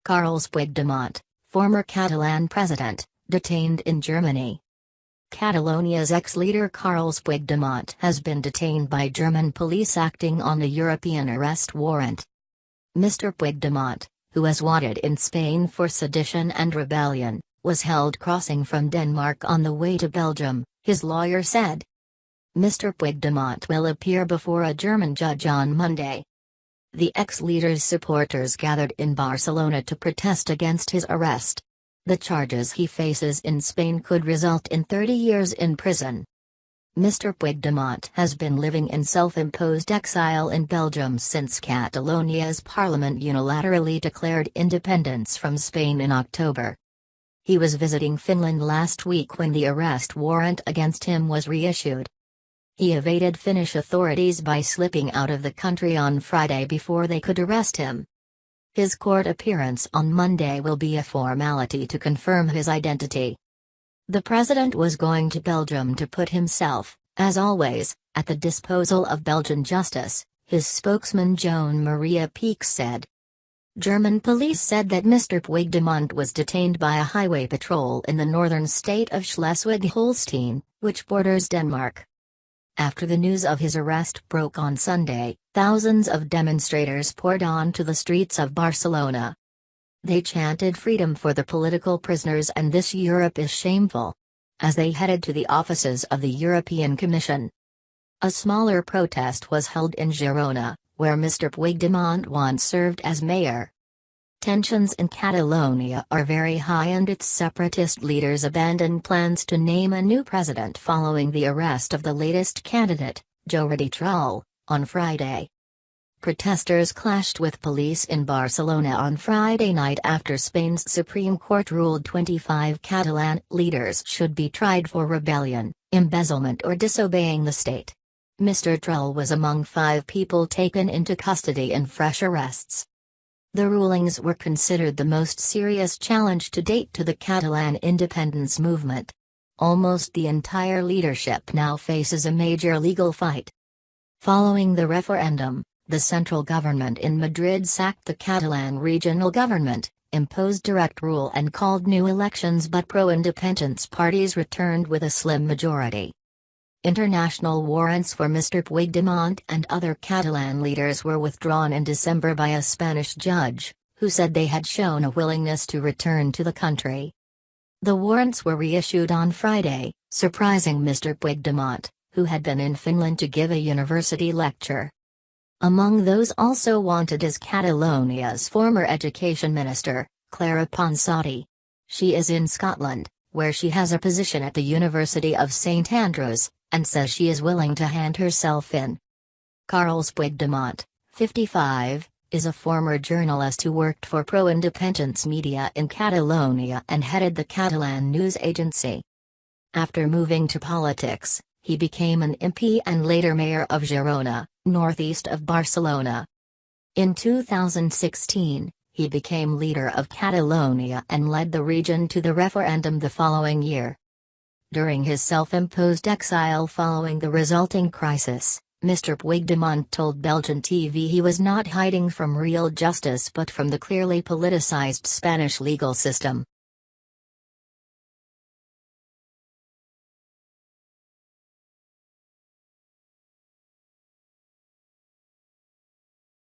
Carles Puigdemont, former Catalan president, detained in Germany. Catalonia's ex-leader Carles Puigdemont has been detained by German police acting on a European arrest warrant. Mr. Puigdemont, who is wanted in Spain for sedition and rebellion, was held crossing from Denmark on the way to Belgium, his lawyer said. Mr. Puigdemont will appear before a German judge on Monday. The ex-leader's supporters gathered in Barcelona to protest against his arrest. The charges he faces in Spain could result in 30 years in prison. Mr. Puigdemont has been living in self-imposed exile in Belgium since Catalonia's parliament unilaterally declared independence from Spain in October. He was visiting Finland last week when the arrest warrant against him was reissued. He evaded Finnish authorities by slipping out of the country on Friday before they could arrest him. His court appearance on Monday will be a formality to confirm his identity. The president was going to Belgium to put himself, as always, at the disposal of Belgian justice, his spokesman Joan Maria Peeks said. German police said that Mr. Puigdemont was detained by a highway patrol in the northern state of Schleswig-Holstein, which borders Denmark. After the news of his arrest broke on Sunday, thousands of demonstrators poured onto the streets of Barcelona. They chanted freedom for the political prisoners and this Europe is shameful, as they headed to the offices of the European Commission. A smaller protest was held in Girona, where Mr. Puigdemont once served as mayor. Tensions in Catalonia are very high and its separatist leaders abandoned plans to name a new president following the arrest of the latest candidate, Jordi Turull, on Friday. Protesters clashed with police in Barcelona on Friday night after Spain's Supreme Court ruled 25 Catalan leaders should be tried for rebellion, embezzlement or disobeying the state. Mr. Turull was among 5 people taken into custody in fresh arrests. The rulings were considered the most serious challenge to date to the Catalan independence movement. Almost the entire leadership now faces a major legal fight. Following the referendum, the central government in Madrid sacked the Catalan regional government, imposed direct rule and called new elections, but pro-independence parties returned with a slim majority. International warrants for Mr. Puigdemont and other Catalan leaders were withdrawn in December by a Spanish judge, who said they had shown a willingness to return to the country. The warrants were reissued on Friday, surprising Mr. Puigdemont, who had been in Finland to give a university lecture. Among those also wanted is Catalonia's former education minister, Clara Ponsati. She is in Scotland, where she has a position at the University of St Andrews, and says she is willing to hand herself in. Carles Puigdemont, 55, is a former journalist who worked for pro-independence media in Catalonia and headed the Catalan news agency. After moving to politics, he became an MP and later mayor of Girona, northeast of Barcelona. In 2016, he became leader of Catalonia and led the region to the referendum the following year. During his self-imposed exile following the resulting crisis, Mr. Puigdemont told Belgian TV he was not hiding from real justice but from the clearly politicized Spanish legal system.